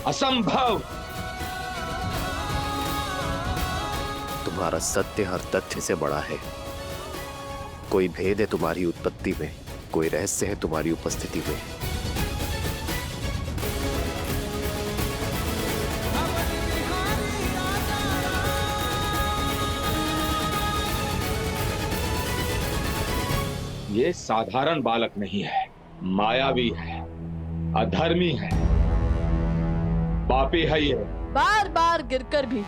असंभव। तुम्हारा सत्य हर तथ्य से बड़ा है। कोई भेद है तुम्हारी उत्पत्ति में, कोई रहस्य है तुम्हारी उपस्थिति में। ये साधारण बालक नहीं है, मायावी है, अधर्मी है, पापी है। ये बार बार गिरकर भी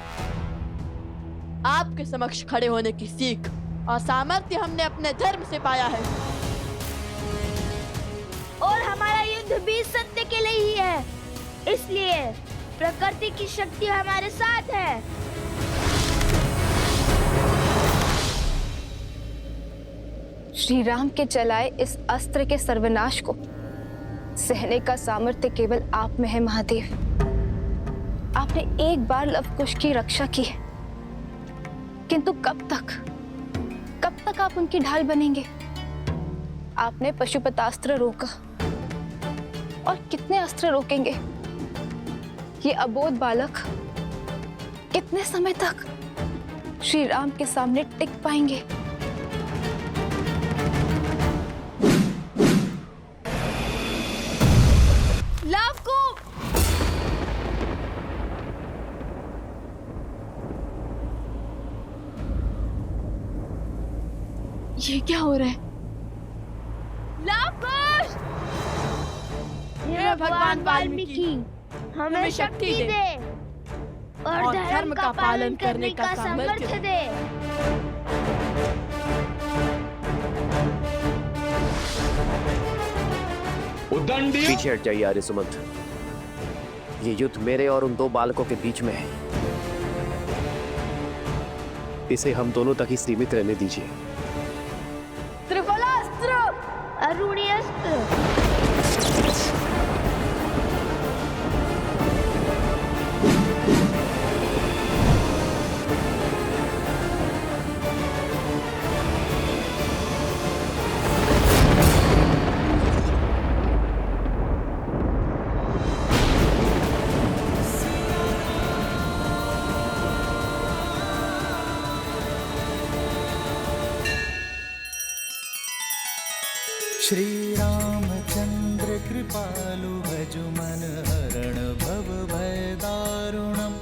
आपके समक्ष खड़े होने की सीख और सामर्थ्य हमने अपने धर्म से पाया है। और हमारा युद्ध भी सत्य के लिए ही है, इसलिए प्रकृति की शक्ति हमारे साथ है। श्री राम के चलाए इस अस्त्र के सर्वनाश को सहने का सामर्थ्य केवल आप में है महादेव। आपने एक बार लवकुश की रक्षा की है, किंतु कब तक आप उनकी ढाल बनेंगे? आपने पशुपतास्त्र रोका, और कितने अस्त्र रोकेंगे? ये अबोध बालक कितने समय तक श्री राम के सामने टिक पाएंगे? ये क्या हो रहा है? लवकुश! हे भगवान वाल्मीकि, हमें शक्ति दे और धर्म का पालन करने का सामर्थ्य दे। उद्दंडी, पीछे हट जाइए आर्य सुमंत। ये युद्ध मेरे और उन दो बालकों के बीच में है। इसे हम दोनों तक ही सीमित रहने दीजिए। त्रिफलास्त्र, अरुणियस्त्र, श्री रामचंद्र कृपालु भजु मन हरण भव भय दारुणम।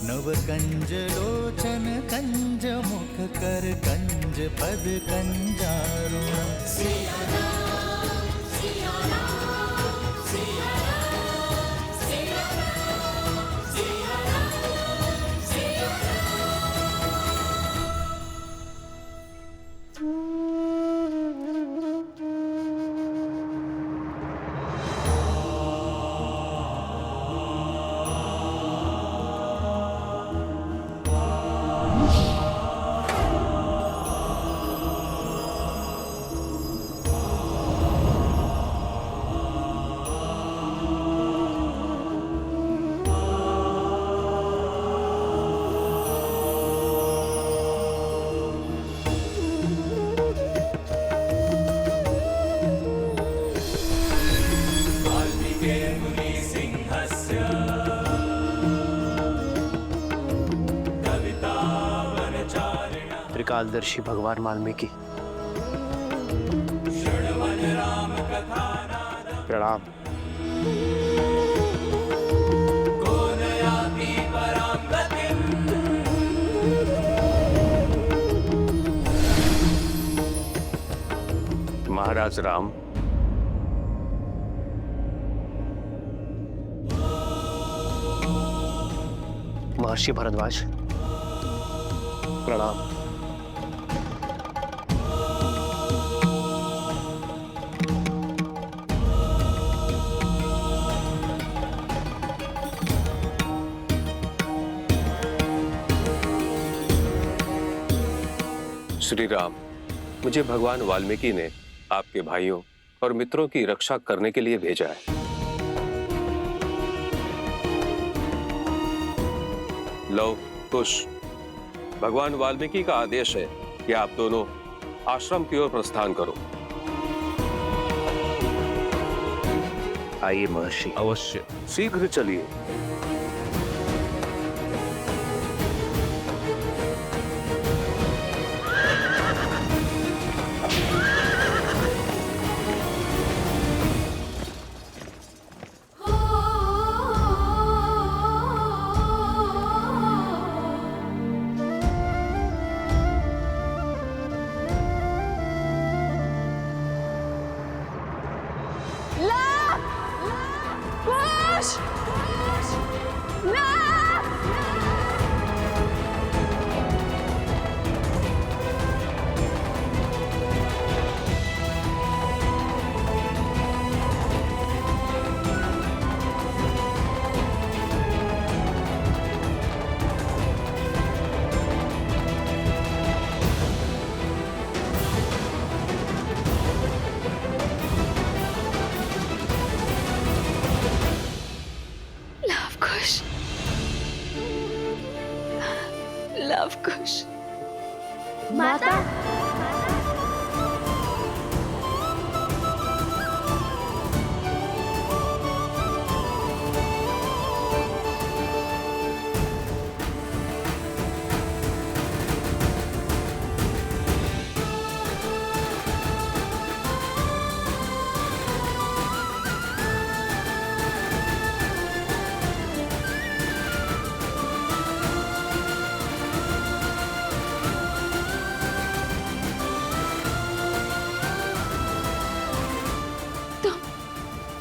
नव कंज लोचन कंज मुख कर कंज पद कंजारुणम। त्रिकालदर्शी भगवान वाल्मीकि, प्रणाम। महाराज राम, महर्षि भरद्वाज, प्रणाम। श्री राम, मुझे भगवान वाल्मीकि ने आपके भाइयों और मित्रों की रक्षा करने के लिए भेजा है। लव कुश, भगवान वाल्मीकि का आदेश है कि आप दोनों आश्रम की ओर प्रस्थान करो। आइए महर्षि। अवश्य, शीघ्र चलिए। कुश! लव कुश। माता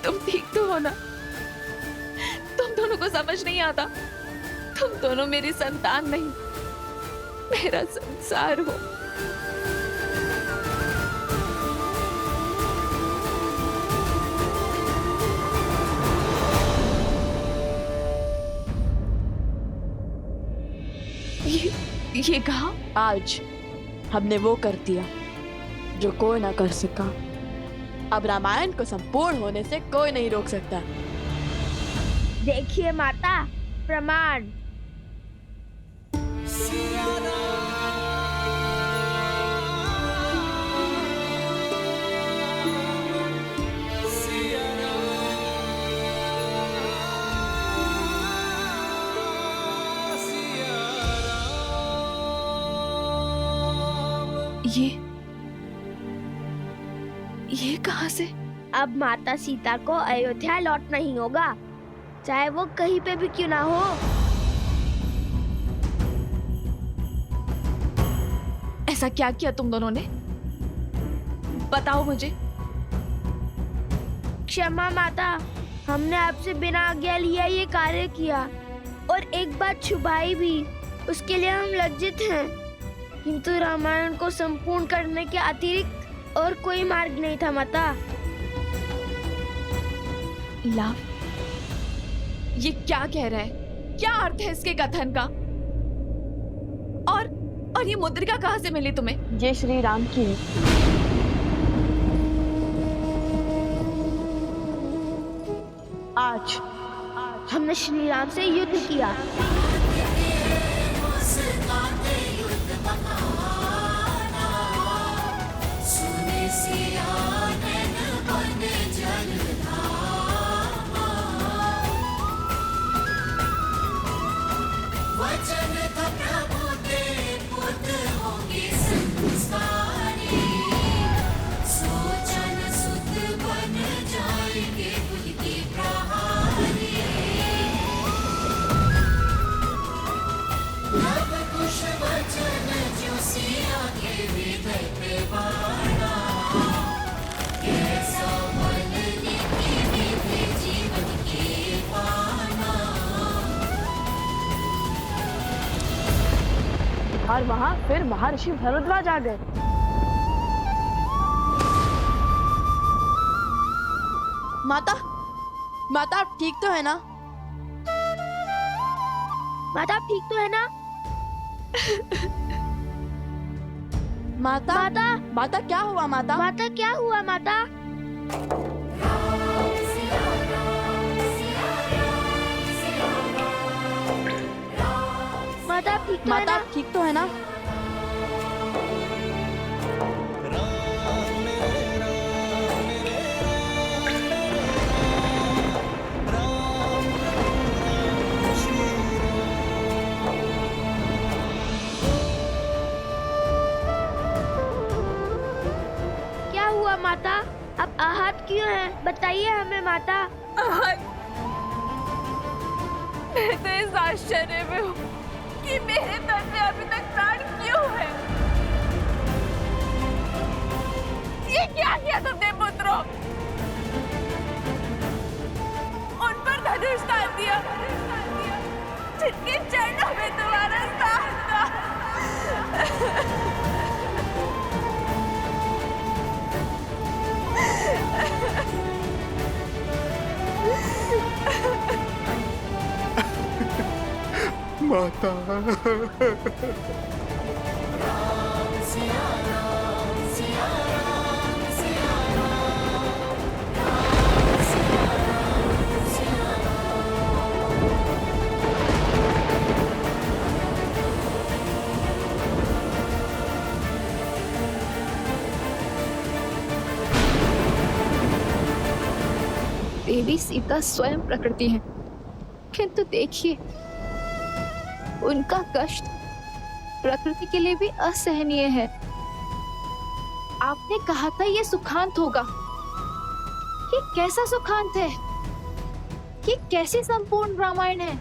तुम ठीक तो हो ना? तुम दोनों को समझ नहीं आता? तुम दोनों मेरी संतान नहीं, मेरा संसार हो। ये कहा? आज हमने वो कर दिया जो कोई ना कर सका। अब रामायण को संपूर्ण होने से कोई नहीं रोक सकता। देखिए माता, प्रमाण। ये कहां से? अब माता सीता को अयोध्या लौटना ही होगा, चाहे वो कहीं पे भी क्यों ना हो। ऐसा क्या किया तुम दोनों ने? बताओ मुझे। क्षमा माता, हमने आपसे बिना आज्ञा लिया ये कार्य किया और एक बात छुपाई भी, उसके लिए हम लज्जित हैं। किंतु रामायण को संपूर्ण करने के अतिरिक्त और कोई मार्ग नहीं था माता। लव, ये क्या कह रहा है? क्या अर्थ है इसके कथन का? और ये मुद्रिका कहां से मिली तुम्हें? ये श्री राम की है। आज हमने श्री राम से युद्ध किया। और वहाँ फिर महर्षि भरद्वाज आ गए। माता, माता आप ठीक तो है ना? माता आप ठीक तो है ना? माता, माता, माता क्या हुआ माता? माता क्या हुआ माता? माता आप ठीक तो है माता ना? आप ठीक तो है ना? क्या हुआ माता? आप आहत क्यों हैं? बताइए हमें माता। मैं तो इस आश्चर्य में हूँ कि मेरे तन में अभी तक प्राण क्यों है। ये क्या किया तुमने पुत्रों? उन पर धनुष दिया, जिनके चरणों में तुम्हारा स्थान था। माता। देवी सीता स्वयं प्रकृति है, किंतु देखिए उनका कष्ट प्रकृति के लिए भी असहनीय है। आपने कहा था ये सुखांत होगा, ये कैसा सुखांत है? ये कैसी संपूर्ण रामायण है?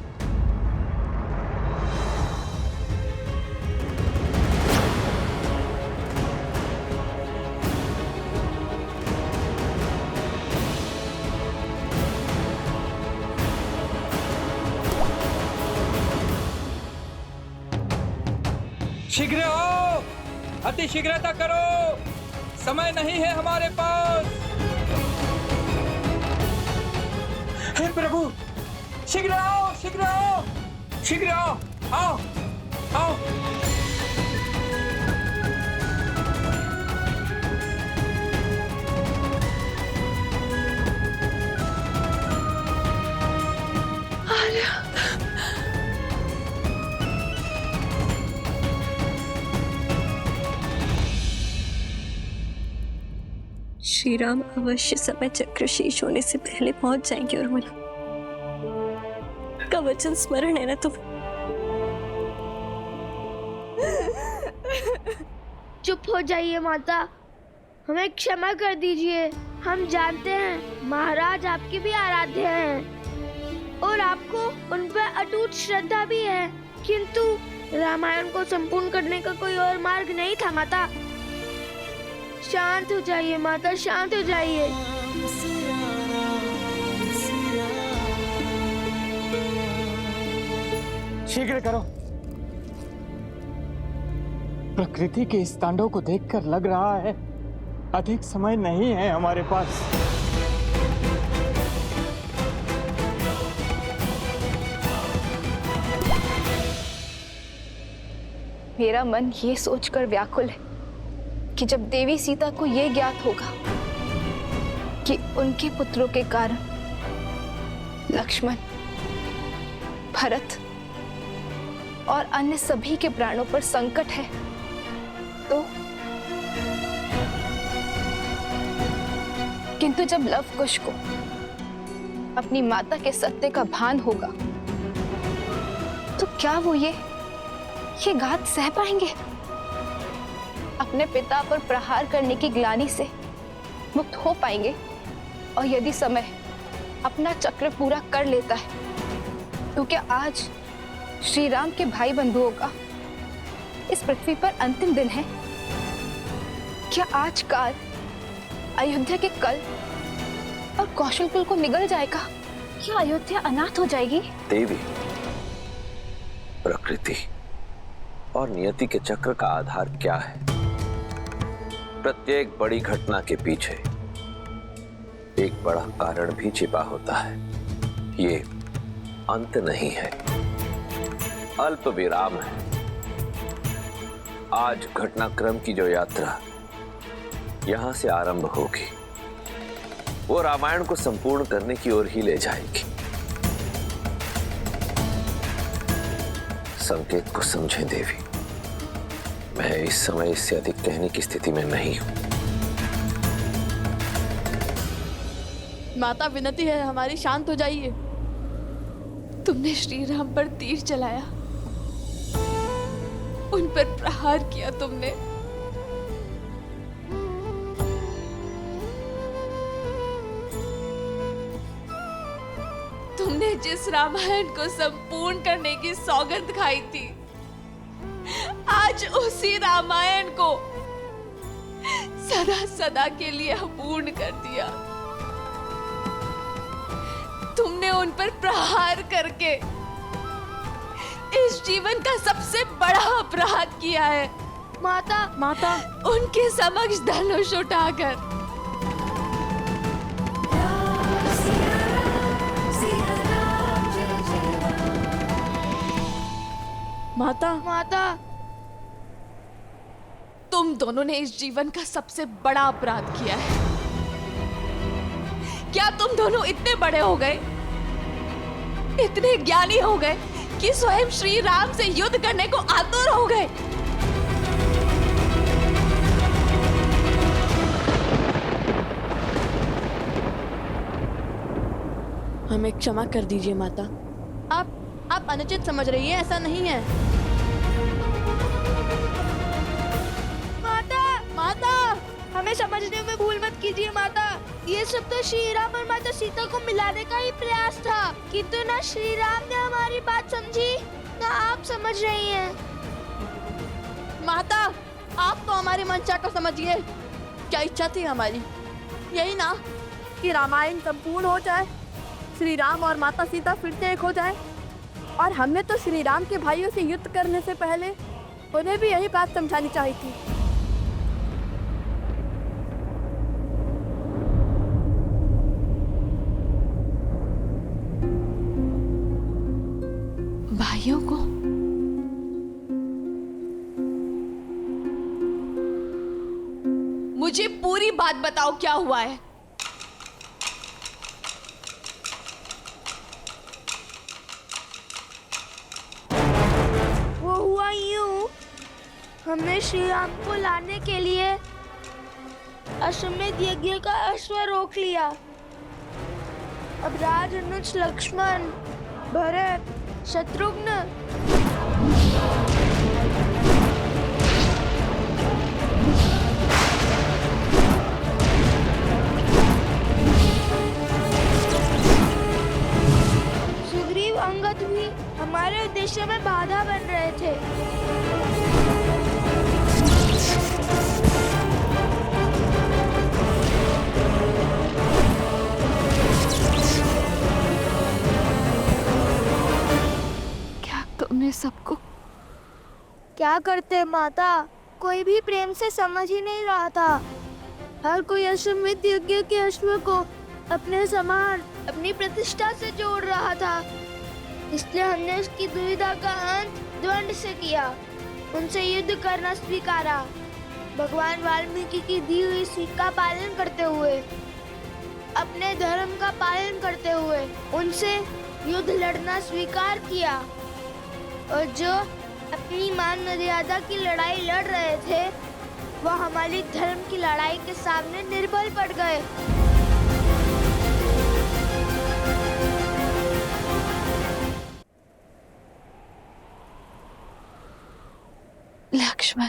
शीघ्र आओ, अति शीघ्रता करो, समय नहीं है हमारे पास। हे प्रभु, शीघ्र आओ, शीघ्र आओ, शीघ्र आओ, आओ, आओ। श्री राम अवश्य समय चक्र शेष होने से पहले पहुंच जाएंगे। और मुझे का वचन स्मरण है ना तुम्हें? चुप हो जाइए माता, हमें क्षमा कर दीजिए। हम जानते हैं महाराज आपके भी आराध्य हैं और आपको उन पर अटूट श्रद्धा भी है, किंतु रामायण को संपूर्ण करने का कोई और मार्ग नहीं था माता। शांत हो जाइए माता, शांत हो जाइए। शीघ्र करो। प्रकृति के इस तांडव को देखकर लग रहा है अधिक समय नहीं है हमारे पास। मेरा मन ये सोचकर व्याकुल है कि जब देवी सीता को ये ज्ञात होगा कि उनके पुत्रों के कारण लक्ष्मण, भरत और अन्य सभी के प्राणों पर संकट है, तो किंतु जब लव कुश को अपनी माता के सत्य का भान होगा तो क्या वो ये घात सह पाएंगे? अपने पिता पर प्रहार करने की ग्लानि से मुक्त हो पाएंगे? और यदि समय अपना चक्र पूरा कर लेता है तो क्या आज श्री राम के भाई बंधुओं का इस पृथ्वी पर अंतिम दिन है? क्या आज काल अयोध्या के कल और कौशलकुल को निगल जाएगा? क्या अयोध्या अनाथ हो जाएगी? देवी, प्रकृति और नियति के चक्र का आधार क्या है? प्रत्येक बड़ी घटना के पीछे एक बड़ा कारण भी छिपा होता है। ये अंत नहीं है, अल्प विराम है। आज घटनाक्रम की जो यात्रा यहां से आरंभ होगी वो रामायण को संपूर्ण करने की ओर ही ले जाएगी। संकेत को समझें देवी, मैं इस समय इससे अधिक कहने की स्थिति में नहीं हूं। माता विनती है हमारी, शांत हो जाइए। तुमने श्री राम पर तीर चलाया, उन पर प्रहार किया तुमने। तुमने जिस रामायण को संपूर्ण करने की सौगंध खाई थी, आज उसी रामायण को सदा सदा के लिए अपूर्ण कर दिया। तुमने उन पर प्रहार करके इस जीवन का सबसे बड़ा अपराध किया है। माता, माता, उनके समक्ष धनुष उठाकर। माता, माता, तुम दोनों ने इस जीवन का सबसे बड़ा अपराध किया है। क्या तुम दोनों इतने बड़े हो गए, इतने ज्ञानी हो गए कि स्वयं श्री राम से युद्ध करने को आतुर हो गए? हमें क्षमा कर दीजिए माता। आप अनुचित समझ रही है, ऐसा नहीं है। माता, माता, हमें समझने में भूल मत कीजिए माता। ये सब तो श्री राम और माता सीता को मिलाने का ही प्रयास था, किंतु ना श्री राम ने हमारी बात समझी, ना आप समझ रही हैं। माता, आप तो हमारी मंशा को समझिए। क्या इच्छा थी हमारी? यही ना कि रामायण संपूर्ण हो जाए, श्री राम और माता सीता फिर से एक हो जाए। और हमने तो श्री राम के भाइयों से युद्ध करने से पहले उन्हें भी यही बात समझानी चाहिए थी। भाइयों को? मुझे पूरी बात बताओ, क्या हुआ है? वो हुआ यूं, हमने श्री राम को लाने के लिए अश्वमेध यज्ञ का अश्व रोक लिया। अब राज अनुज लक्ष्मण, भरत, शत्रुघ्न सुग्रीव, अंगद भी हमारे उद्देश्य में बाधा बन रहे थे। क्या तुमने सबको? क्या करते माता, कोई भी प्रेम से समझ ही नहीं रहा था। हर कोई अश्वमेध यज्ञ के अश्व को अपने समान, अपनी प्रतिष्ठा से जोड़ रहा था। इसलिए हमने उसकी दुविधा का अंत द्वंद से किया, उनसे युद्ध करना स्वीकारा। भगवान वाल्मीकि की दी हुई सीख का पालन करते हुए, अपने धर्म का पालन करते हुए उनसे युद्ध लड़ना स्वीकार किया। और जो अपनी मान मर्यादा की लड़ाई लड़ रहे थे, वह हमारी धर्म की लड़ाई के सामने निर्बल पड़ गए। लक्ष्मण,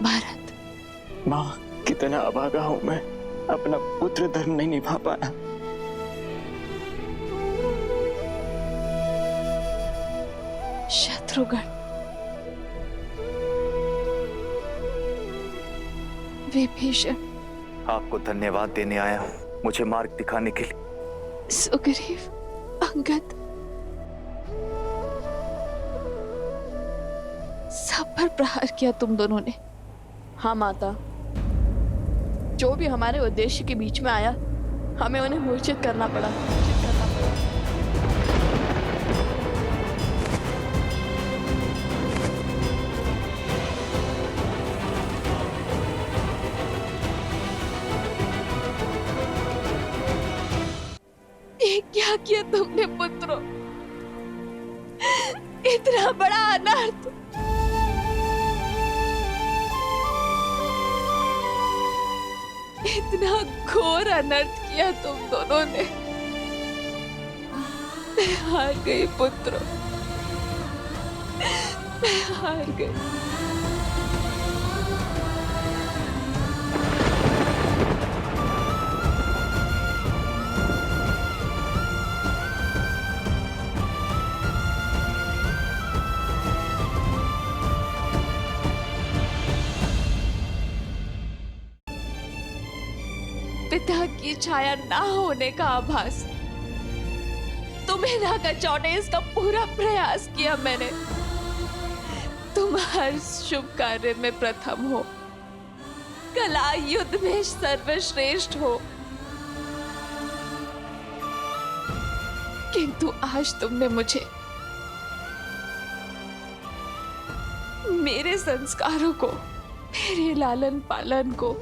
भरत, माँ, कितना अभागा हूँ मैं, अपना पुत्र धर्म नहीं निभा पाया। शत्रुघ्न, विभीषण, आपको धन्यवाद देने आया हूँ, मुझे मार्ग दिखाने के लिए। सुग्रीव, अंगद, सब पर प्रहार किया तुम दोनों ने। हाँ माता, जो भी हमारे उद्देश्य के बीच में आया, हमें उन्हें मूर्छित करना पड़ा। ये क्या किया तुमने पुत्रों? इतना बड़ा अनर्थ! इतना घोर अनर्थ किया तुम दोनों ने। मैं हार गई पुत्रों, मैं हार गई। पिता की छाया ना होने का आभास तुम्हें ना कर चौटे इसका पूरा प्रयास किया मैंने। तुम हर शुभ कार्य में प्रथम हो, कला युद्ध में सर्वश्रेष्ठ हो, किंतु आज तुमने मुझे मेरे संस्कारों को, मेरे लालन पालन को,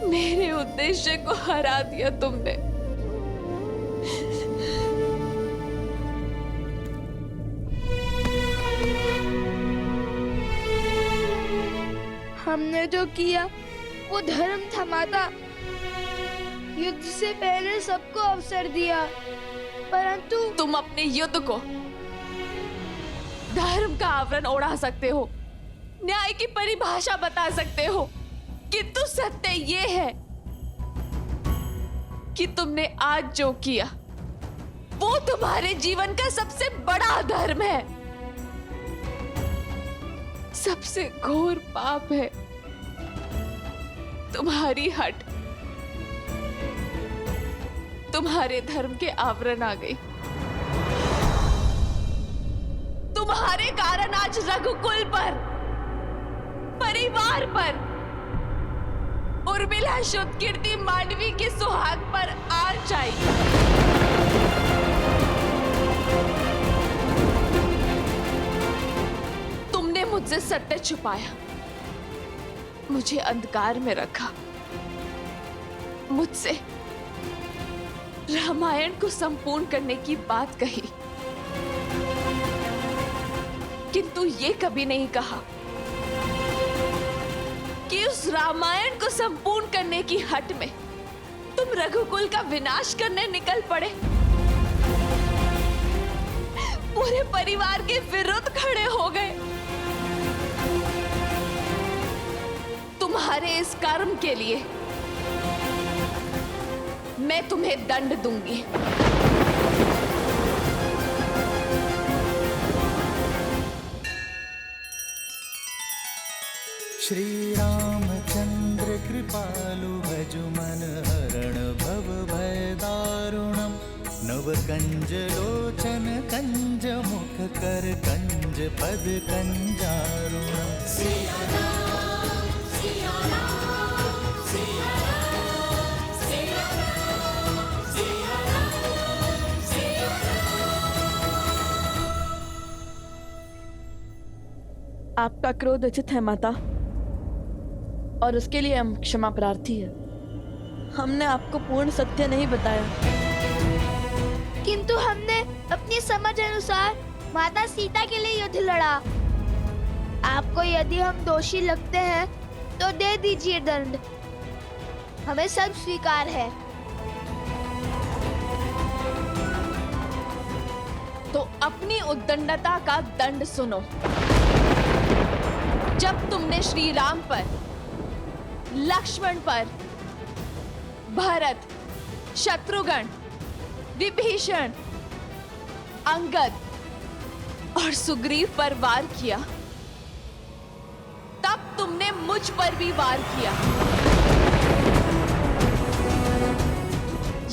मेरे उद्देश्य को हरा दिया तुमने। हमने जो किया वो धर्म था माता। युद्ध से पहले सबको अवसर दिया, परंतु तुम अपने युद्ध को धर्म का आवरण ओढ़ा सकते हो, न्याय की परिभाषा बता सकते हो, किंतु सत्य ये है कि तुमने आज जो किया वो तुम्हारे जीवन का सबसे बड़ा धर्म है, सबसे घोर पाप है। तुम्हारी हट तुम्हारे धर्म के आवरण आ गई। तुम्हारे कारण आज रघुकुल पर, परिवार पर, उर्मिला शुद्ध कीर्ति मांडवी के सुहाग पर आंच आई। तुमने मुझसे सत्य छुपाया, मुझे अंधकार में रखा, मुझसे रामायण को संपूर्ण करने की बात कही, किंतु ये कभी नहीं कहा कि उस रामायण को संपूर्ण करने की हट में तुम रघुकुल का विनाश करने निकल पड़े, पूरे परिवार के विरुद्ध खड़े हो गए। तुम्हारे इस कर्म के लिए मैं तुम्हें दंड दूंगी। श्री रामचंद्र कृपालु भजु मन हरण भव भय दारुणम नव कंज लोचन कंज मुख कर कंज पद कंजारुणम। आपका क्रोध उचित है माता, और उसके लिए हम क्षमा प्रार्थी है। हमने आपको पूर्ण सत्य नहीं बताया, किंतु हमने अपनी समझ अनुसार माता सीता के लिए युद्ध लड़ा। आपको यदि हम दोषी लगते हैं तो दे दीजिए दंड, हमें सब स्वीकार है। तो अपनी उद्दंडता का दंड सुनो। जब तुमने श्री राम पर, लक्ष्मण पर, भरत, शत्रुघ्न, विभीषण, अंगद और सुग्रीव पर वार किया, तब तुमने मुझ पर भी वार किया।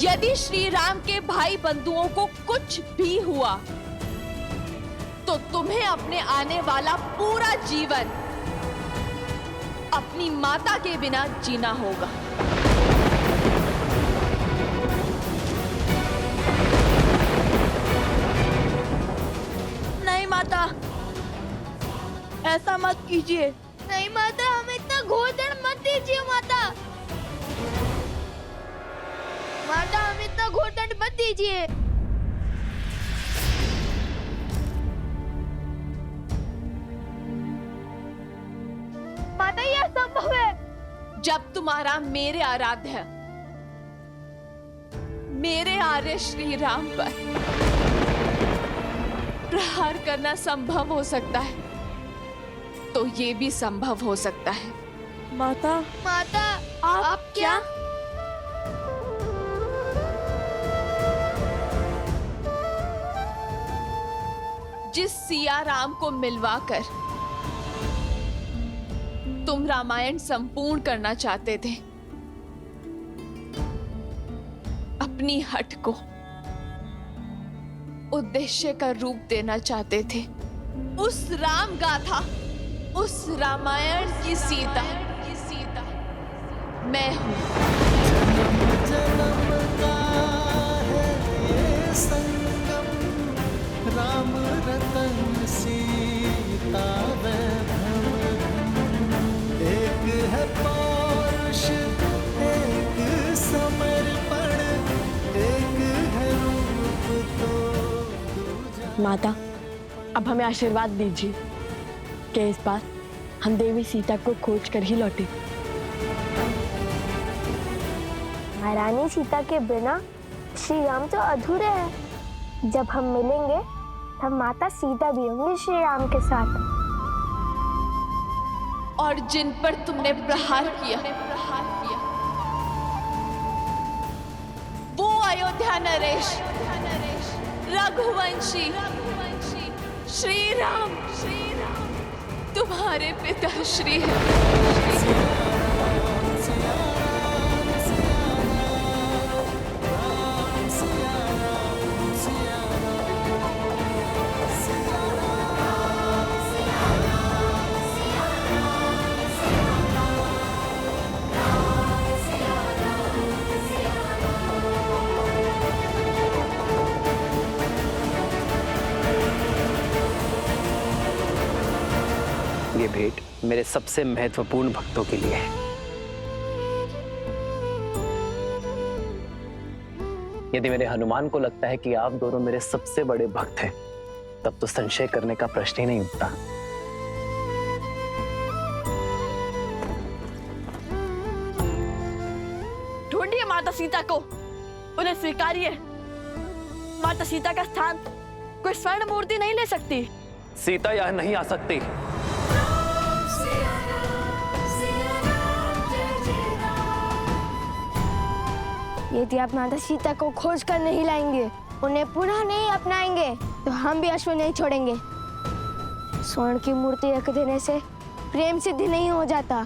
यदि श्री राम के भाई बंधुओं को कुछ भी हुआ तो तुम्हें अपने आने वाला पूरा जीवन अपनी माता के बिना जीना होगा। नहीं माता, ऐसा मत कीजिए। नहीं माता, हमें इतना घोर दंड मत दीजिए माता। माता, हमें इतना घोर दंड मत दीजिए। माता, यह असंभव है। जब तुम्हारा मेरे आराध्य, मेरे आर्य श्री राम पर प्रहार करना संभव हो सकता है, तो ये भी संभव हो सकता है। माता, माता, आप क्या? जिस सिया राम को मिलवाकर तुम रामायण संपूर्ण करना चाहते थे, अपनी हट को उद्देश्य का रूप देना चाहते थे। उस राम गाथा, उस रामायण की सीता मैं हूं। जन्म का है ये संगम, राम रतन सीता वैभव। एक है पौरुष, एक समर्पण, एक है रूप तो दूजा। माता, अब हमें आशीर्वाद दीजिए कि इस बार हम देवी सीता को खोज कर ही लौटे। महारानी सीता के बिना श्री राम तो अधूरे हैं। जब हम मिलेंगे तब माता सीता भी होंगी श्री राम के साथ। और जिन पर तुमने प्रहार किया, वो अयोध्या नरेश, रघुवंशी श्री राम तुम्हारे पिता श्री है। ये भेंट मेरे सबसे महत्वपूर्ण भक्तों के लिए है। यदि मेरे हनुमान को लगता है कि आप दोनों मेरे सबसे बड़े भक्त हैं, तब तो संशय करने का प्रश्न ही नहीं उठता। ढूंढिए माता सीता को, उन्हें स्वीकारिए। माता सीता का स्थान कोई स्वर्ण मूर्ति नहीं ले सकती। सीता यह नहीं आ सकती। यदि आप माता सीता को खोज कर नहीं लाएंगे, उन्हें पुनः नहीं अपनाएंगे, तो हम भी अश्व नहीं छोड़ेंगे। स्वर्ण की मूर्ति रख देने से प्रेम सिद्धि नहीं हो जाता।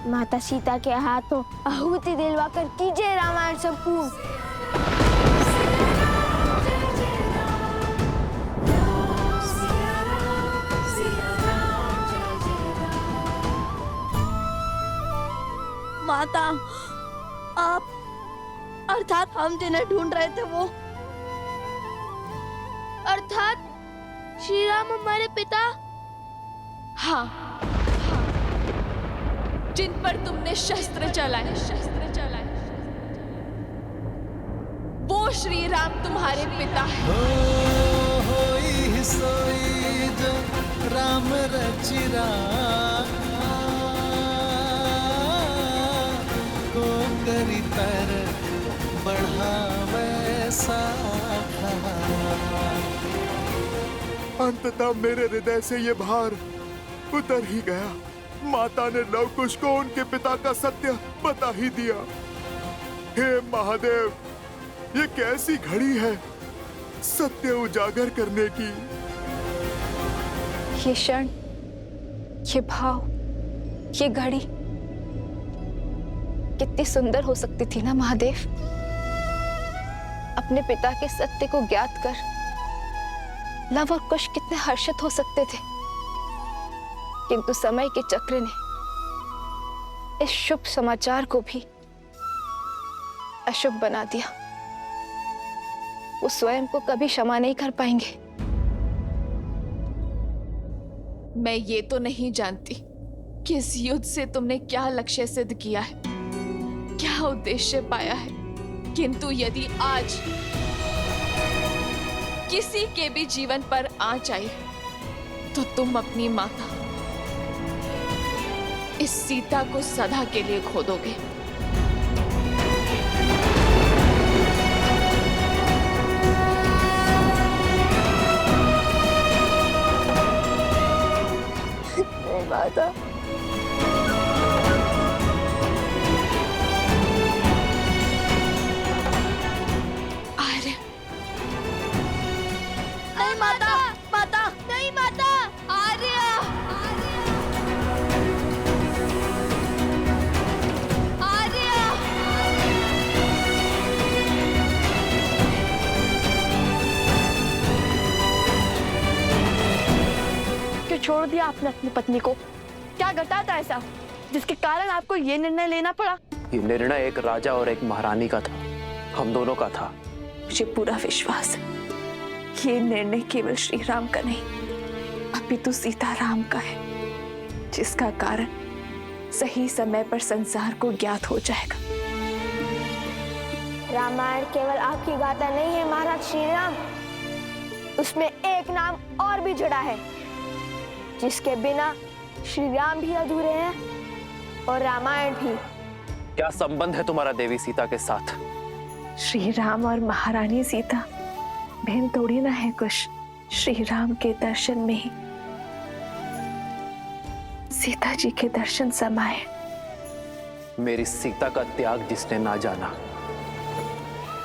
माता सीता के हाथों आहुति दिलवाकर कीजिए रामायण संपूर्ण। माता, आप अर्थात हम जिन्हें ढूंढ रहे थे वो, अर्थात श्री राम हमारे पिता। हाँ, जिन पर तुमने शस्त्र चलाए, वो श्री राम तुम्हारे पिता है। होई सोई जो राम रचिरा, को करी तर बढ़ावे साखा। अंततः मेरे हृदय से ये भार उतर ही गया। माता ने लव कुश को उनके पिता का सत्य बता ही दिया। हे महादेव, ये कैसी घड़ी है सत्य उजागर करने की। ये क्षण, ये भाव, ये घड़ी कितनी सुंदर हो सकती थी ना महादेव। अपने पिता के सत्य को ज्ञात कर लव और कुश कितने हर्षित हो सकते थे, किंतु समय के चक्र ने इस शुभ समाचार को भी अशुभ बना दिया। वो स्वयं को कभी क्षमा नहीं कर पाएंगे। मैं ये तो नहीं जानती कि इस युद्ध से तुमने क्या लक्ष्य सिद्ध किया है, क्या उद्देश्य पाया है, किंतु यदि आज किसी के भी जीवन पर आँच आई तो तुम अपनी माता इस सीता को सदा के लिए खो दोगे। माता, आर्य, नहीं माता, माता, नहीं माता, आर्य, आपने अपनी पत्नी को? क्या घटा था ऐसा जिसके कारण आपको ये निर्णय लेना पड़ा? ये निर्णय एक राजा और एक महारानी का था, हम दोनों का था। मुझे पूरा विश्वास है कि ये निर्णय केवल श्री राम का नहीं, अपितु सीताराम का है, जिसका कारण सही समय पर संसार को ज्ञात हो जाएगा। रामायण केवल आपकी गाथा नहीं है महाराज श्री राम, उसमें एक नाम और भी जुड़ा है जिसके बिना श्री राम भी अधूरे हैं और रामायण भी। क्या संबंध है तुम्हारा देवी सीता के साथ? श्री राम और महारानी सीता बहन थोड़ी ना है कुछ। श्री राम के दर्शन में ही सीता जी के दर्शन समाये। मेरी सीता का त्याग जिसने ना जाना,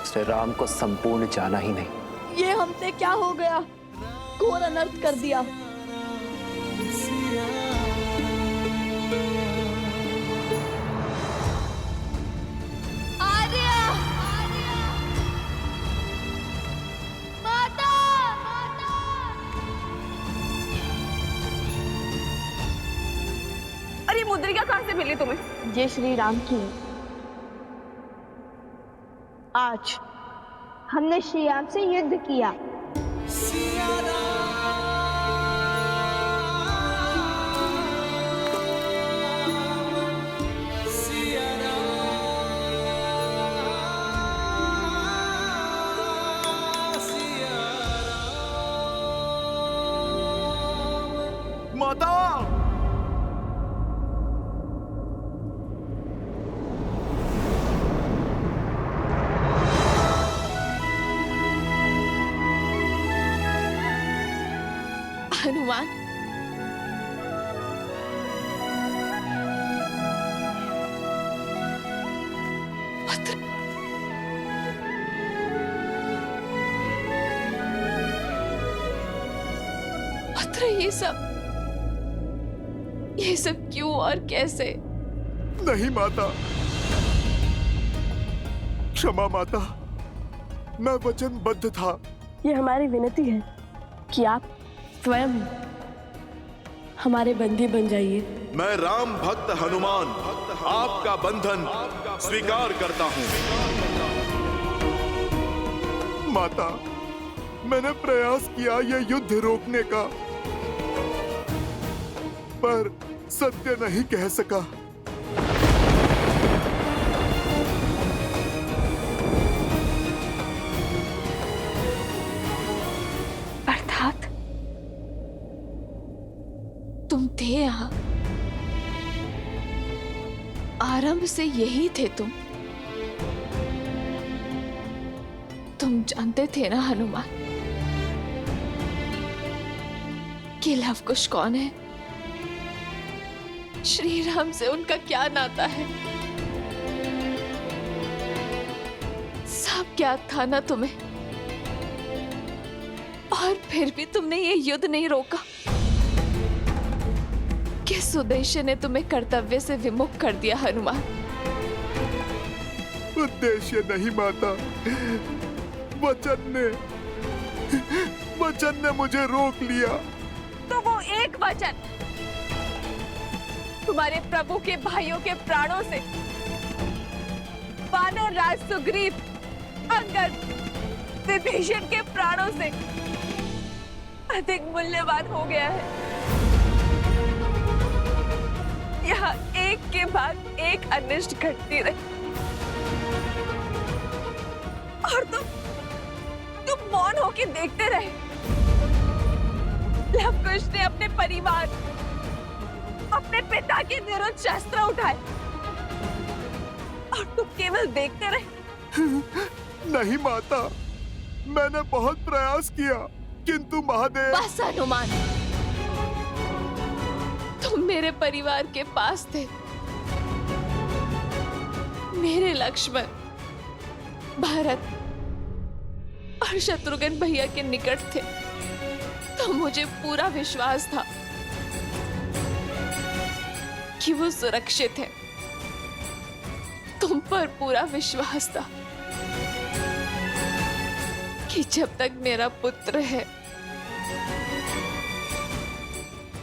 उसने राम को संपूर्ण जाना ही नहीं। ये हमसे क्या हो गया? घोर अनर्थ कर दिया। अरे मुद्रिका कहां से मिली तुम्हें? ये श्री राम की है। आज हमने श्री राम से युद्ध किया। माता! हनुमान, पुत्र, ये सब क्यों और कैसे? नहीं माता, क्षमा माता, मैं वचनबद्ध था। ये हमारी विनती है कि आप स्वयं हमारे बंदी बन जाइए। मैं राम भक्त हनुमान आपका बंधन स्वीकार करता हूँ। माता, मैंने प्रयास किया ये युद्ध रोकने का, पर सत्य नहीं कह सका। अर्थात तुम थे यहाँ, आरंभ से यही थे तुम जानते थे ना हनुमान कि लवकुश कौन है? श्री राम से उनका क्या नाता है? सब ज्ञात था ना तुम्हें, और फिर भी तुमने ये युद्ध नहीं रोका। किस उद्देश्य ने तुम्हें कर्तव्य से विमुख कर दिया हनुमान? उद्देश्य नहीं माता, वचन ने मुझे रोक लिया। तो वो एक वचन तुम्हारे प्रभु के भाइयों के प्राणों से, वानर राज सुग्रीव, अंगद, विभीषण के प्राणों से अधिक मूल्यवान हो गया है। यहाँ एक के बाद एक अनिष्ट घटती रही और तुम मौन होके देखते रहे। लवकुश ने अपने परिवार, अपने पिता के विरुद्ध शस्त्र उठाए और तुम केवल देखते रहे। नहीं माता, मैंने बहुत प्रयास किया, किंतु महादेव। बस हनुमान, तुम मेरे परिवार के पास थे, मेरे लक्ष्मण, भरत और शत्रुघ्न भैया के निकट थे, तो मुझे पूरा विश्वास था कि वो सुरक्षित है। तुम पर पूरा विश्वास था कि जब तक मेरा पुत्र है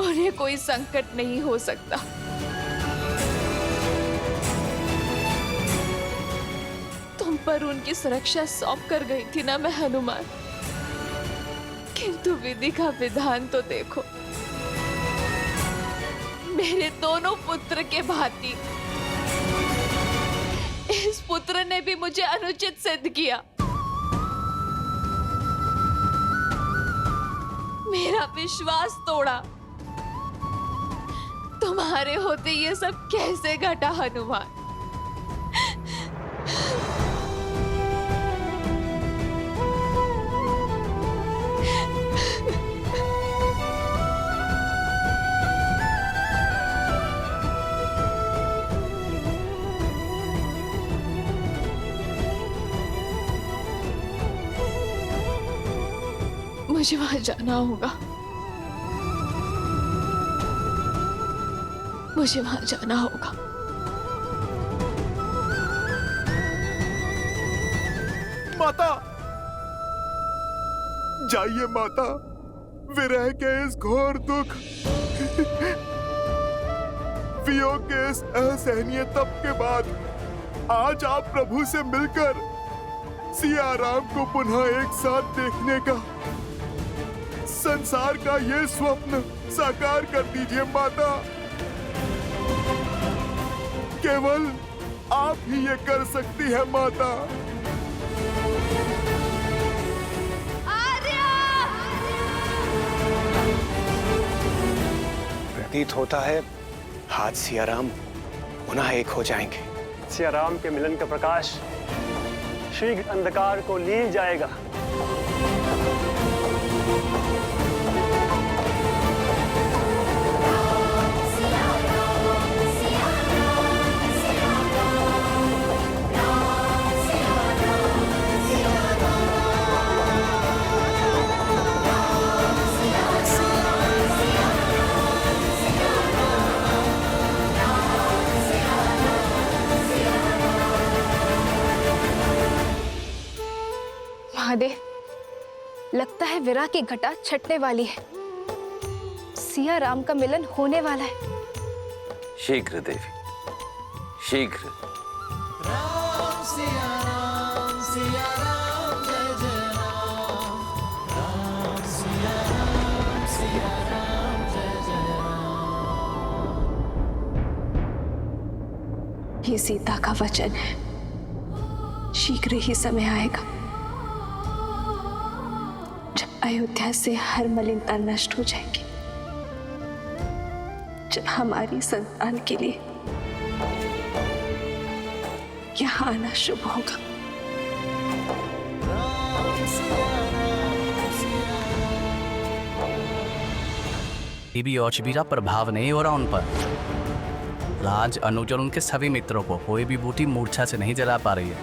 उन्हें कोई संकट नहीं हो सकता। तुम पर उनकी सुरक्षा सौंप कर गई थी ना मैं हनुमान, किंतु विधि का विधान तो देखो। मेरे दोनों पुत्र के भांति इस पुत्र ने भी मुझे अनुचित सिद्ध किया। मेरा विश्वास तोड़ा। तुम्हारे होते ये सब कैसे घटा हनुमान? मुझे वहां जाना होगा। मुझे वहां जाना होगा। माता, जाइए माता। विरह के इस घोर दुख, वियोग के इस असहनीय तप के बाद आज आप प्रभु से मिलकर सिया राम को पुनः एक साथ देखने का, संसार का ये स्वप्न साकार कर दीजिए माता। केवल आप ही ये कर सकती है माता। प्रतीत होता है आज सियाराम पुनः एक हो जाएंगे। सियाराम के मिलन का प्रकाश शीघ्र अंधकार को लीन जाएगा। महादेव, लगता है विरह की घटा छटने वाली है। सिया राम का मिलन होने वाला है। शीघ्र देवी, शीघ्र। राम सिया राम, सिया राम जय जय राम। राम सिया राम, सिया राम जय जय राम। ये सीता का वचन है, शीघ्र ही समय आएगा अयोध्या से हर मलिनता नष्ट हो जाएगी, जब हमारी संतान के लिए यहाँ आना शुभ होगा। बीबी और शबीरा प्रभाव नहीं हो रहा उन पर। राज, अनुज और उनके सभी मित्रों को कोई भी बूटी मूर्छा से नहीं जला पा रही है।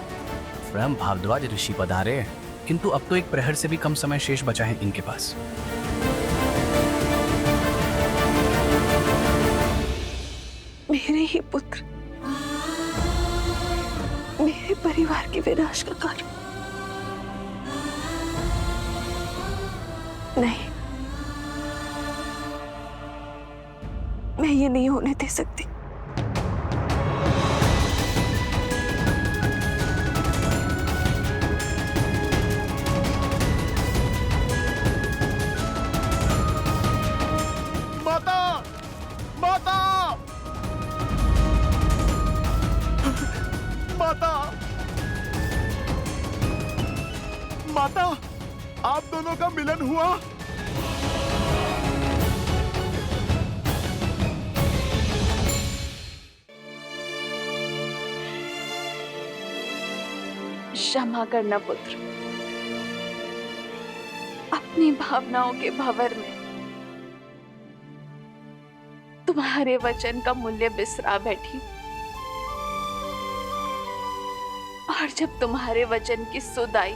स्वयं भारद्वाज ऋषि पधारे हैं, किंतु अब तो एक प्रहर से भी कम समय शेष बचा है इनके पास। मेरे ही पुत्र मेरे परिवार के विनाश का कारण। नहीं, मैं ये नहीं होने दे सकती। माता, आप दोनों का मिलन हुआ। क्षमा करना पुत्र, अपनी भावनाओं के भंवर में तुम्हारे वचन का मूल्य बिसरा बैठी। और जब तुम्हारे वचन की सुध आई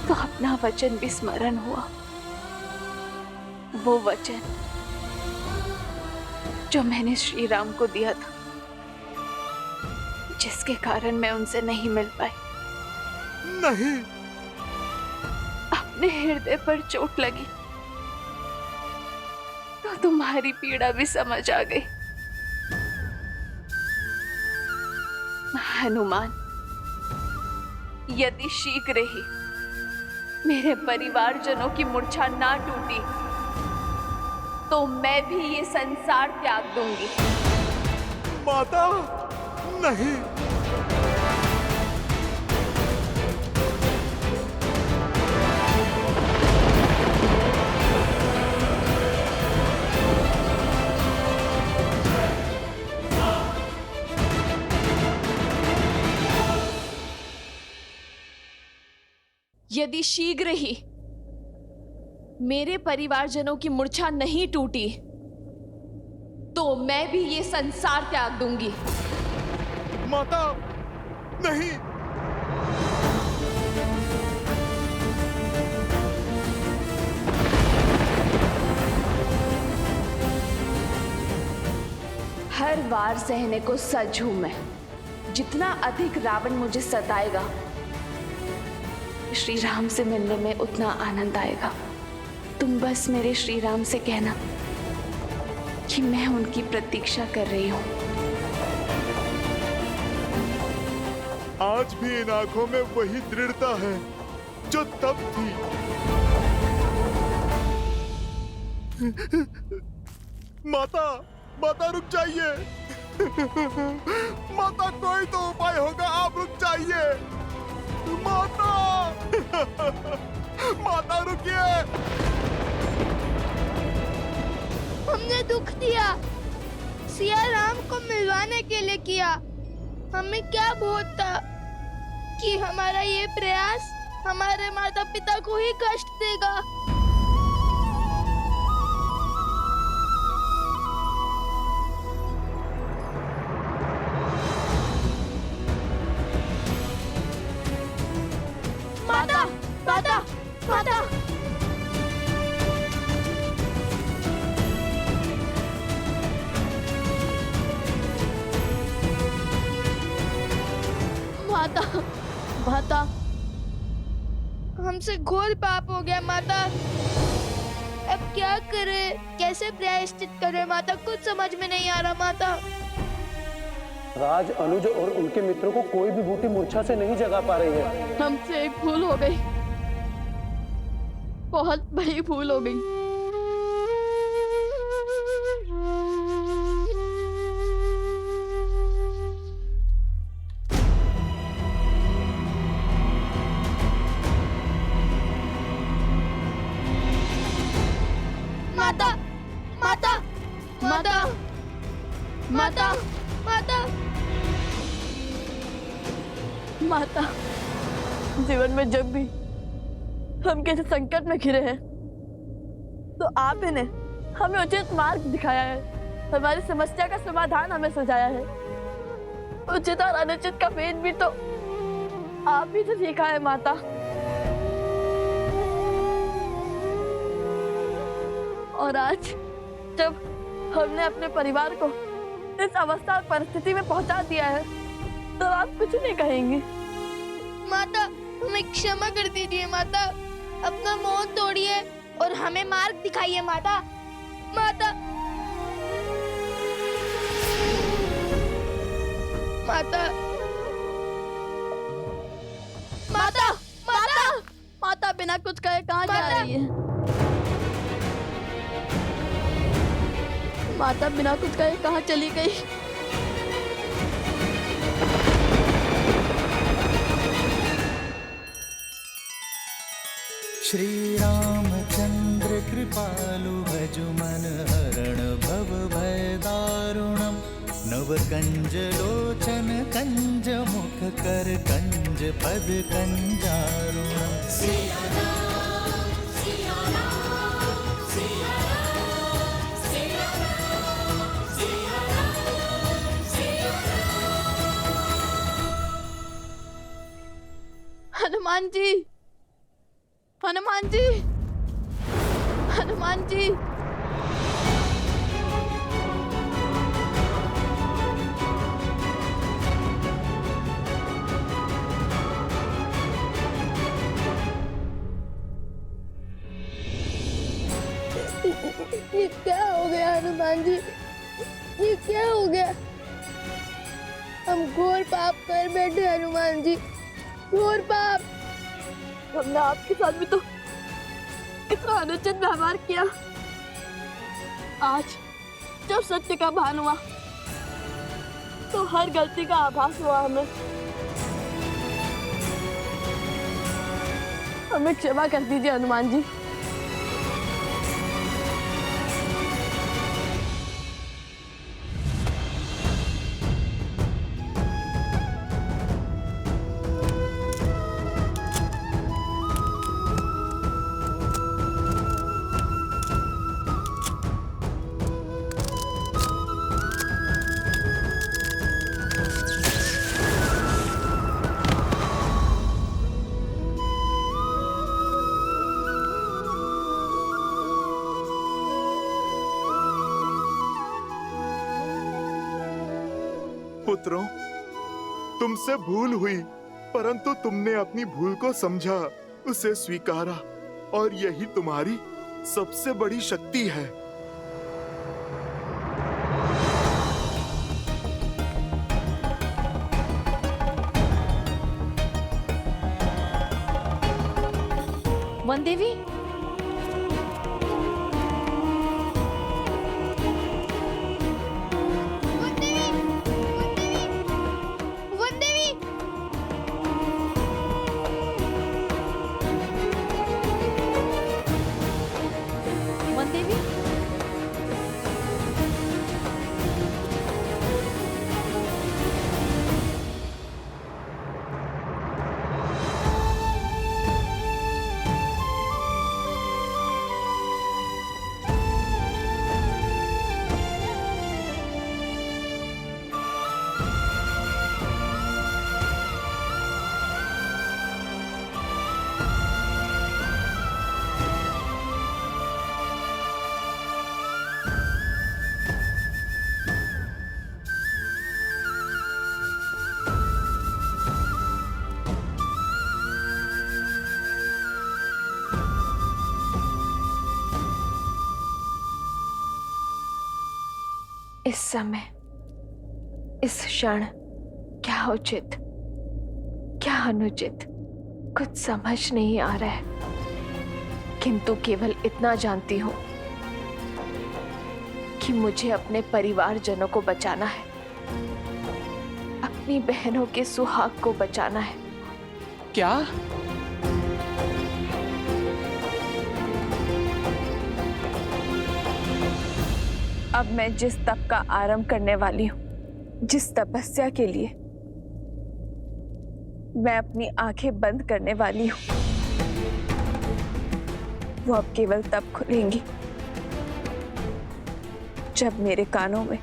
तो अपना वचन भी स्मरण हुआ। वो वचन जो मैंने श्री राम को दिया था, जिसके कारण मैं उनसे नहीं मिल पाई। नहीं, अपने हृदय पर चोट लगी तो तुम्हारी पीड़ा भी समझ आ गई। हनुमान, यदि शीघ्र ही मेरे परिवारजनों की मूर्छा ना टूटी तो मैं भी ये संसार त्याग दूंगी। माता, नहीं। यदि शीघ्र ही मेरे परिवारजनों की मूर्छा नहीं टूटी तो मैं भी ये संसार त्याग दूंगी। माता, नहीं। हर वार सहने को सज हूं मैं। जितना अधिक रावण मुझे सताएगा, श्री राम से मिलने में उतना आनंद आएगा। तुम बस मेरे श्री राम से कहना कि मैं उनकी प्रतीक्षा कर रही हूं। आज भी इन आंखों में वही दृढ़ता है जो तब थी। माता, माता रुक जाइए। माता, कोई तो उपाय होगा, आप रुक जाइए। माता, माता रुकिए। हमने दुख दिया, सिया राम को मिलवाने के लिए किया। हमें क्या बोध था कि हमारा ये प्रयास हमारे माता पिता को ही कष्ट देगा। माता, माता, माता। माता, माता, हमसे घोर पाप हो गया माता। अब क्या करें, कैसे प्रायश्चित करें माता, कुछ समझ में नहीं आ रहा माता। राज, अनुज और उनके मित्रों को कोई भी बूटी मूर्छा से नहीं जगा पा रही है। हमसे एक भूल हो गई, बहुत बड़ी भूल हो गई। माता, माता, माता, माता, माता, माता, जीवन में जब भी हम किसी संकट में घिरे हैं तो आप ही ने हमें उचित मार्ग दिखाया है, हमारी समस्या का समाधान हमें सुझाया है। उचित और अनुचित का भेद भी तो आप ही से सीखा है माता। और आज जब हमने अपने परिवार को इस अवस्था और परिस्थिति में पहुंचा दिया है तो आप कुछ नहीं कहेंगी। माता, हमें क्षमा कर दीजिए माता। अपना मोह तोड़िए और हमें मार्ग दिखाइए माता। माता, माता, माता, माता, माता बिना कुछ कहे कहाँ जा रही है? माता बिना कुछ कहे कहाँ चली गई? श्री रामचंद्र कृपालु भजु मन हरण भव भय दारुणम नव कंज लोचन कंज मुख कर कंज पद कंजारुणम। हनुमान जी, हनुमान जी, हनुमान जी। ये क्या हो गया हनुमान जी? ये क्या हो गया? हम घोर पाप कर बैठे हनुमान जी, घोर पाप। हमने आपके साथ भी तो कितना अनुचित व्यवहार किया। आज जब सत्य का भान हुआ तो हर गलती का आभास हुआ हमें क्षमा कर दीजिए हनुमान जी। पुत्रों, तुमसे भूल हुई, परंतु तुमने अपनी भूल को समझा, उसे स्वीकारा, और यही तुम्हारी सबसे बड़ी शक्ति है। वन देवी, इस समय, इस क्षण क्या उचित, क्या अनुचित, कुछ समझ नहीं आ रहा है। किंतु केवल इतना जानती हूं कि मुझे अपने परिवारजनों को बचाना है, अपनी बहनों के सुहाग को बचाना है। क्या? अब मैं जिस तप का आरंभ करने वाली हूं, जिस तपस्या के लिए मैं अपनी आंखें बंद करने वाली हूं, वो अब केवल तब खुलेंगी जब मेरे कानों में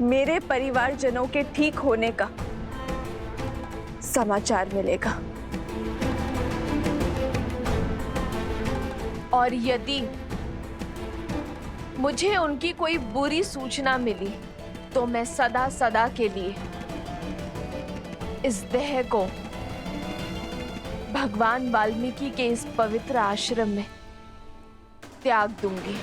मेरे परिवारजनों के ठीक होने का समाचार मिलेगा। और यदि मुझे उनकी कोई बुरी सूचना मिली तो मैं सदा सदा के लिए इस देह को भगवान वाल्मीकि के इस पवित्र आश्रम में त्याग दूंगी।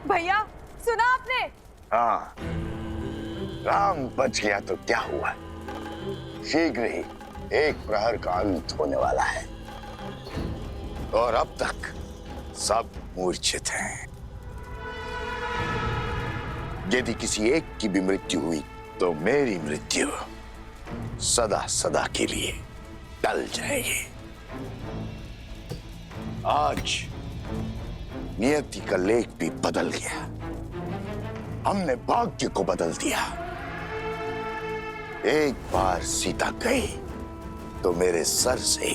भैया, सुना आपने? हाँ, राम बच गया तो क्या हुआ? शीघ्र ही एक प्रहर का अंत होने वाला है और अब तक सब मूर्छित हैं। यदि किसी एक की भी मृत्यु हुई तो मेरी मृत्यु सदा सदा के लिए टल जाएगी। आज नियति का लेख भी बदल गया, हमने भाग्य को बदल दिया। एक बार सीता गई तो मेरे सर से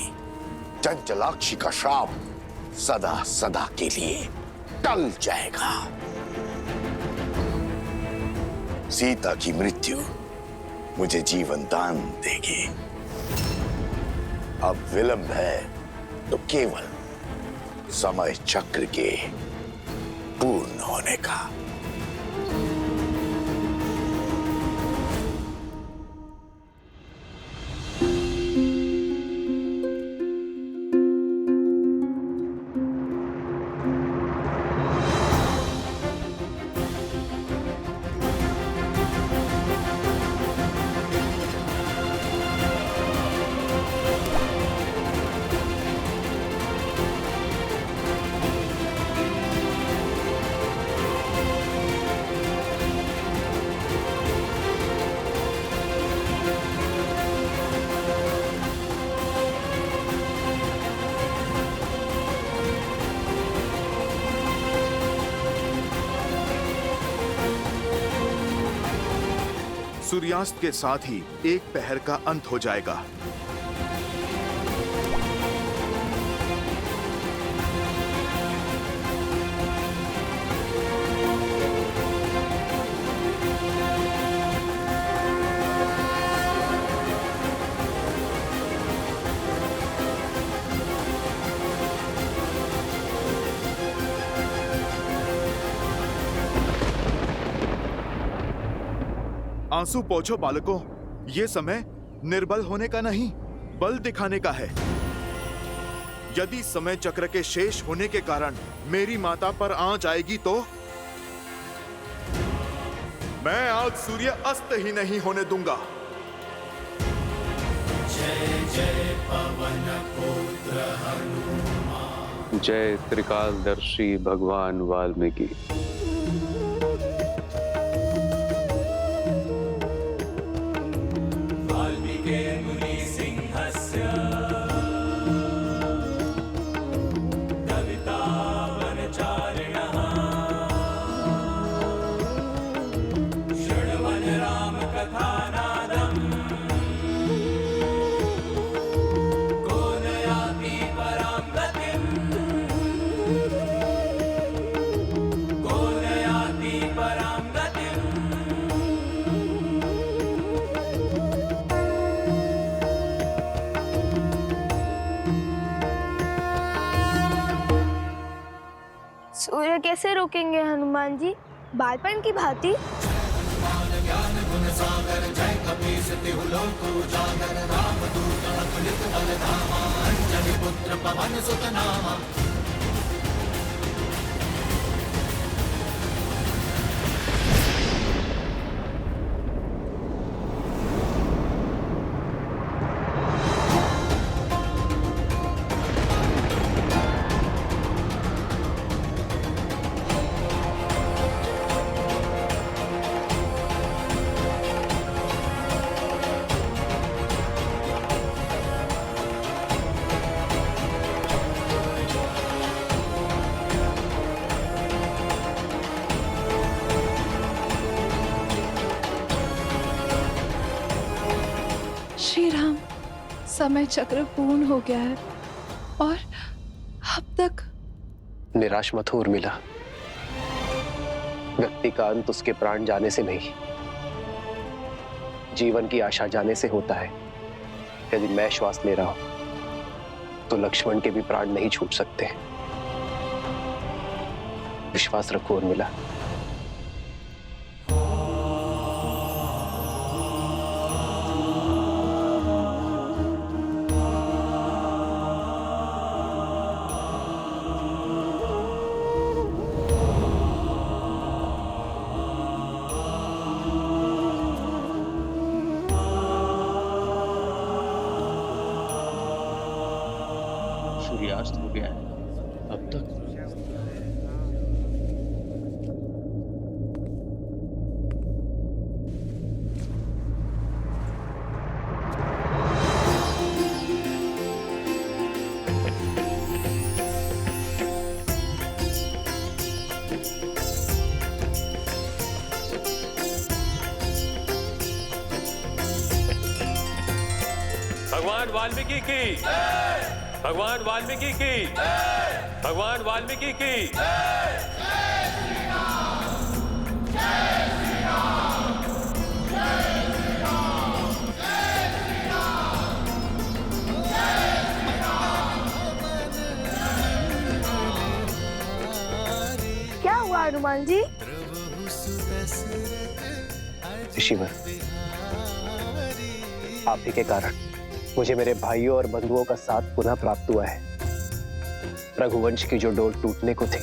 चंचलाक्षी का श्राप सदा सदा के लिए टल जाएगा। सीता की मृत्यु मुझे जीवन दान देगी। अब विलंब है तो केवल समय चक्र के पूर्ण होने का। सूर्यास्त के साथ ही एक पहर का अंत हो जाएगा। आंसू पोंछो बालकों, ये समय निर्बल होने का नहीं, बल दिखाने का है। यदि समय चक्र के शेष होने के कारण मेरी माता पर आंच आएगी तो मैं आज सूर्य अस्त ही नहीं होने दूंगा। जय जय पवन पुत्र हनुमान। जय त्रिकालदर्शी भगवान वाल्मीकि। सूर्य कैसे रोकेंगे हनुमान जी, बालपन की भांति? श्री राम, समय चक्र पूर्ण हो गया है और अब तक। निराश मत हो उर्मिला, व्यक्ति का अंत उसके प्राण जाने से नहीं, जीवन की आशा जाने से होता है। यदि मैं श्वास ले रहा हूं तो लक्ष्मण के भी प्राण नहीं छूट सकते। विश्वास रखो उर्मिला। सूर्यास्त हो गया है अब तक। भगवान वाल्मीकि की भगवान वाल्मीकि की, भगवान वाल्मीकि की। क्या हुआ हनुमान जी? ऋषिवर, आप ही के कारण मुझे मेरे भाइयों और बंधुओं का साथ पुनः प्राप्त हुआ है। रघुवंश की जो डोर टूटने को थी,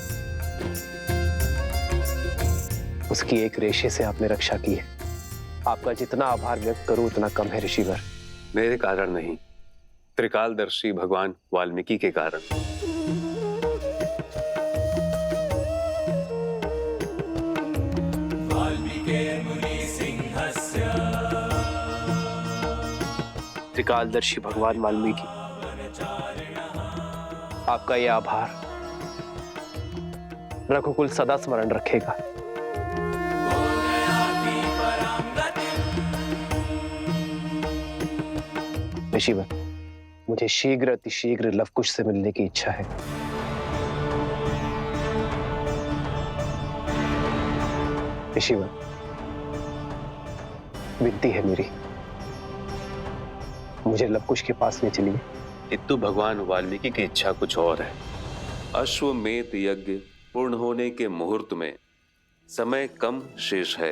उसकी एक रेशे से आपने रक्षा की है। आपका जितना आभार व्यक्त करूं उतना कम है ऋषिवर। मेरे कारण नहीं, त्रिकालदर्शी भगवान वाल्मीकि के कारण। त्रिकालदर्शी भगवान वाल्मीकि, आपका यह आभार रघुकुल सदा स्मरण रखेगा। ऋषिवर, मुझे शीघ्र अतिशीघ्र लवकुश से मिलने की इच्छा है। ऋषिवर, विनती है मेरी, मुझे लवकुश के पास ले चलिए। किंतु भगवान वाल्मीकि की इच्छा कुछ और है। अश्वमेध यज्ञ पूर्ण होने के मुहूर्त में समय कम शेष है।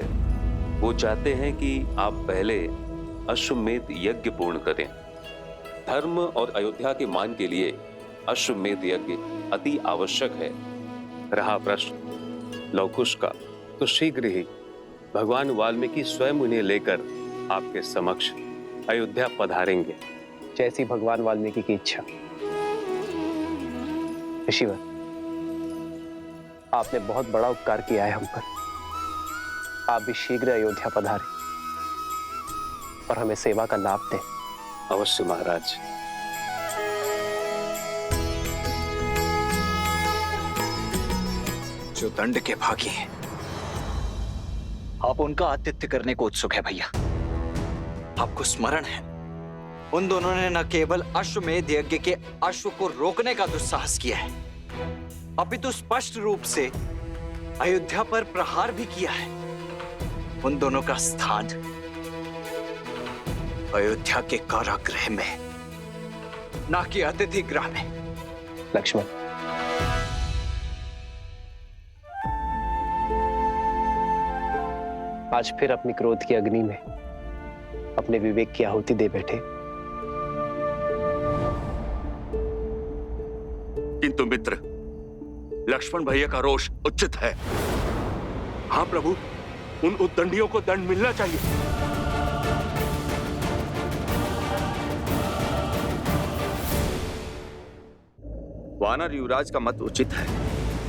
वो चाहते हैं कि आप पहले अश्वमेध यज्ञ पूर्ण करें। धर्म और अयोध्या के मान के लिए अश्वमेध यज्ञ अति आवश्यक है। रहा प्रश्न लवकुश का, तो शीघ्र ही भगवान वाल्मीकि स्वयं उन्हें लेकर आपके समक्ष अयोध्या पधारेंगे। जैसी भगवान वाल्मीकि की इच्छा। ऋषिवर, आपने बहुत बड़ा उपकार किया है हम पर। आप भी शीघ्र अयोध्या पधारें और हमें सेवा का लाभ दें। अवश्य महाराज। जो दंड के भागी हैं, आप उनका आतिथ्य करने को उत्सुक है भैया। आपको स्मरण है, उन दोनों ने न केवल अश्वमेध यज्ञ के अश्व को रोकने का दुस्साहस किया है, अपितु स्पष्ट रूप से अयोध्या पर प्रहार भी किया है। उन दोनों का स्थान अयोध्या के कारागृह में, ना कि अतिथि गृह में। लक्ष्मण, आज फिर अपनी क्रोध की अग्नि में अपने विवेक की आहुति दे बैठे। किंतु मित्र, लक्ष्मण भैया का रोष उचित है। हाँ प्रभु, उन उद्दंडियों को दंड मिलना चाहिए। वानर युवराज का मत उचित है।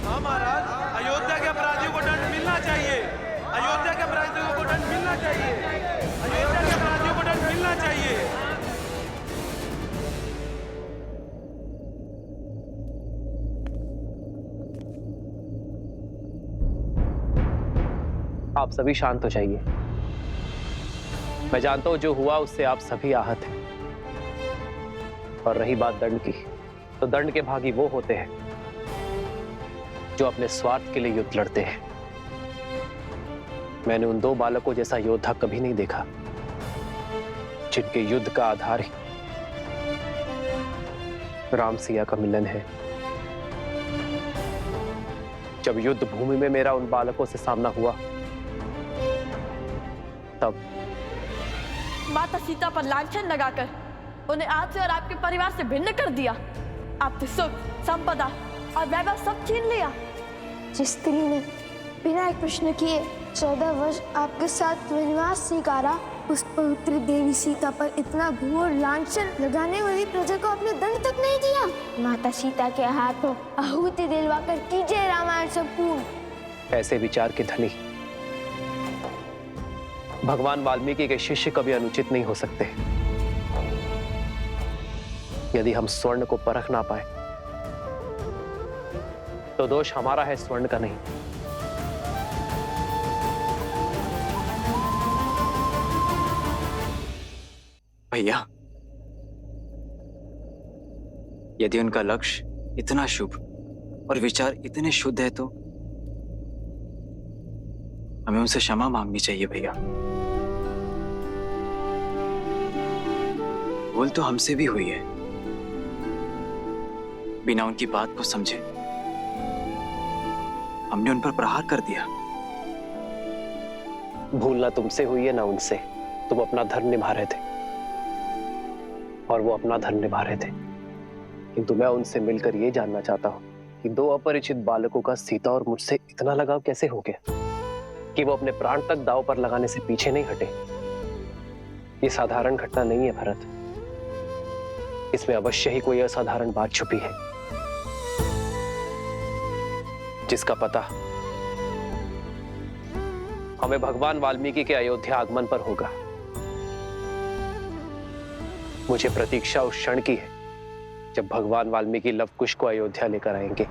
हाँ महाराज, अयोध्या के अपराधियों को दंड मिलना चाहिए। अयोध्या के अपराधियों को दंड मिलना चाहिए। अयोध्या के अपराधियों को दंड मिलना चाहिए। आप सभी शांत हो जाइए। मैं जानता हूं जो हुआ उससे आप सभी आहत हैं। और रही बात दंड की, तो दंड के भागी वो होते हैं जो अपने स्वार्थ के लिए युद्ध लड़ते हैं। मैंने उन दो बालकों जैसा योद्धा कभी नहीं देखा जिनके युद्ध का आधार ही राम सिया का मिलन है। जब युद्ध भूमि में मेरा उन बालकों से सामना हुआ, तब माता सीता पर लांछन लगाकर उन्हें आपसे और आपके परिवार से भिन्न कर दिया। आपसे सुख, संपदा और वैभव सब छीन लिया। जिस स्त्री ने बिना एक प्रश्न किए 14 वर्ष आपके साथ वनवास स्वीकारा, उस पवित्र देवी सीता पर इतना घोर लांछन लगाने वाली प्रजा को आपने दंड तक नहीं दिया। माता सीता के हाथों आहुति दिलवाकर कीजिए रामायण संपूर्ण। ऐसे विचार के धनी भगवान वाल्मीकि के शिष्य कभी अनुचित नहीं हो सकते। यदि हम स्वर्ण को परख ना पाए तो दोष हमारा है, स्वर्ण का नहीं। भैया, यदि उनका लक्ष्य इतना शुभ और विचार इतने शुद्ध है तो हमें उनसे क्षमा मांगनी चाहिए भैया। भूल तो हमसे भी हुई है, बिना उनकी बात को समझे हमने उन पर प्रहार कर दिया। भूल ना तुमसे हुई है ना उनसे। तुम अपना धर्म निभा रहे थे और वो अपना धर्म निभा रहे थे, किंतु मैं उनसे मिलकर ये जानना चाहता हूँ कि दो अपरिचित बालकों का सीता और मुझसे इतना लगाव कैसे हो गया कि वो अपने प्राण तक दांव पर लगाने से पीछे नहीं हटे। ये साधारण घटना नहीं है भरत, इसमें अवश्य ही कोई असाधारण बात छुपी है जिसका पता हमें भगवान वाल्मीकि के अयोध्या आगमन पर होगा। मुझे प्रतीक्षा उस क्षण की है जब भगवान वाल्मीकि लव कुश को अयोध्या लेकर आएंगे।